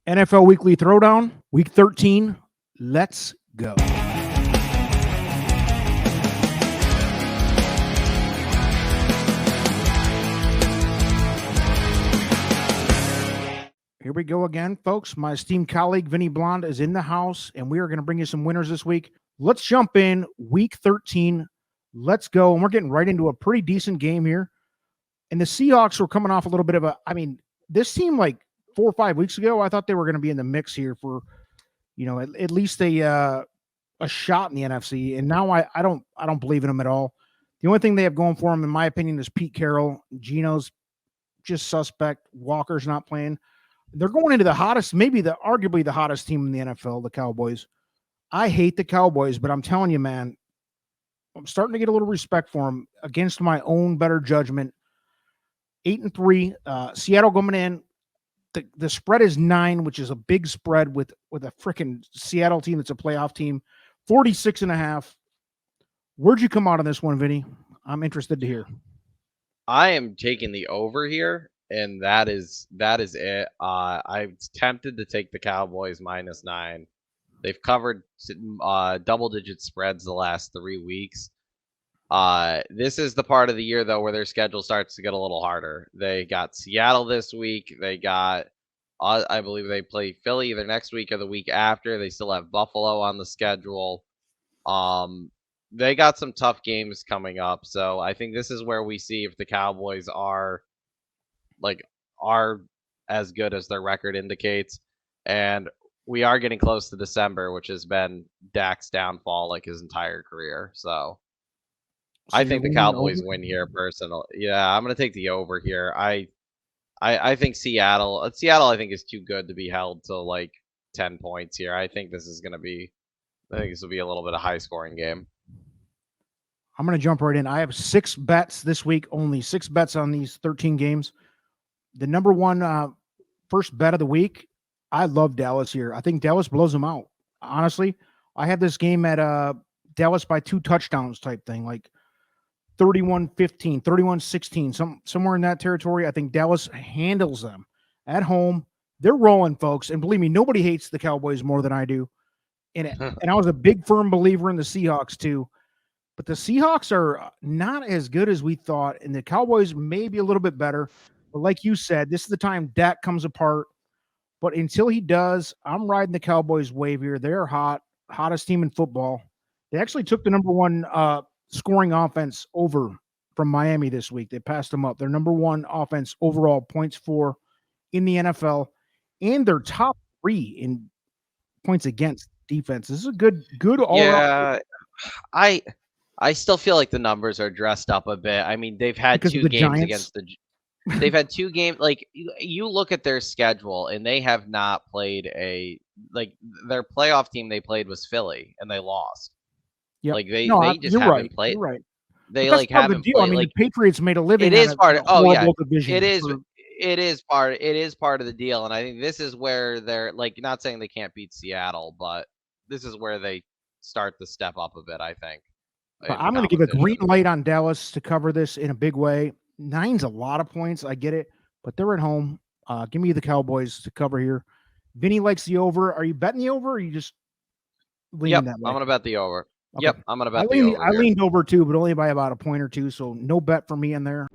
NFL Weekly Throwdown, Week 13. Let's go. Here we go again, folks. My esteemed colleague, Vinny Blonde, is in the house, and we are going to bring you some winners this week. Let's jump in. Week 13. Let's go. And we're getting right into a pretty decent game here. And the Seahawks were coming off a little bit of this team like 4 or 5 weeks ago, I thought they were going to be in the mix here for, at least a shot in the NFC. And now I don't believe in them at all. The only thing they have going for them, in my opinion, is Pete Carroll. Geno's just suspect. Walker's not playing. They're going into the hottest, arguably the hottest team in the NFL, the Cowboys. I hate the Cowboys, but I'm telling you, man, I'm starting to get a little respect for them against my own better judgment. 8-3. Seattle coming in. The spread is 9, which is a big spread with a freaking Seattle team that's a playoff team. 46.5. Where'd you come out on this one, Vinny? I'm interested to hear. I am taking the over here, and that is it. I'm tempted to take the Cowboys -9. They've covered double-digit spreads the last 3 weeks. This is the part of the year, though, where their schedule starts to get a little harder. They got Seattle this week. They got, I believe they play Philly either next week or the week after. They still have Buffalo on the schedule. They got some tough games coming up. So I think this is where we see if the Cowboys are as good as their record indicates. And we are getting close to December, which has been Dak's downfall like his entire career. So I think the Cowboys win here, personally. Yeah, I'm going to take the over here. I think Seattle, I think, is too good to be held to like 10 points here. I think this will be a little bit of high-scoring game. I'm going to jump right in. I have 6 bets this week, only 6 bets on these 13 games. The number one first bet of the week, I love Dallas here. I think Dallas blows them out. Honestly, I had this game at Dallas by 2 touchdowns type thing, like 31-15, 31-16, somewhere in that territory. I think Dallas handles them at home. They're rolling, folks. And believe me, nobody hates the Cowboys more than I do. And I was a big, firm believer in the Seahawks too. But the Seahawks are not as good as we thought, and the Cowboys may be a little bit better. But like you said, this is the time Dak comes apart. But until he does, I'm riding the Cowboys wave here. They're hottest team in football. They actually took the number one scoring offense over from Miami this week. They passed them up. Their number one offense overall points for in the NFL, and they're top 3 in points against defense. This is a good all around. Yeah, I still feel like the numbers are dressed up a bit. I mean, they've had 2 games Giants against they've had 2 games. Like, you look at their schedule, and they have not played their playoff team they played was Philly, and they lost. Yeah, like they just haven't played. You're right. They haven't played. I mean, the Patriots made a living. It is part of. Oh yeah, division. It is part of the deal, and I think this is where they're not saying they can't beat Seattle, but this is where they start to step up a bit. I think. I'm going to give a green light on Dallas to cover this in a big way. 9's a lot of points. I get it, but they're at home. Give me the Cowboys to cover here. Vinny likes the over. Are you betting the over, or are you just leaning that way? I'm going to bet the over. Okay. Yep, I'm going to bet the over. I leaned over too, but only by about a point or two, so no bet for me in there.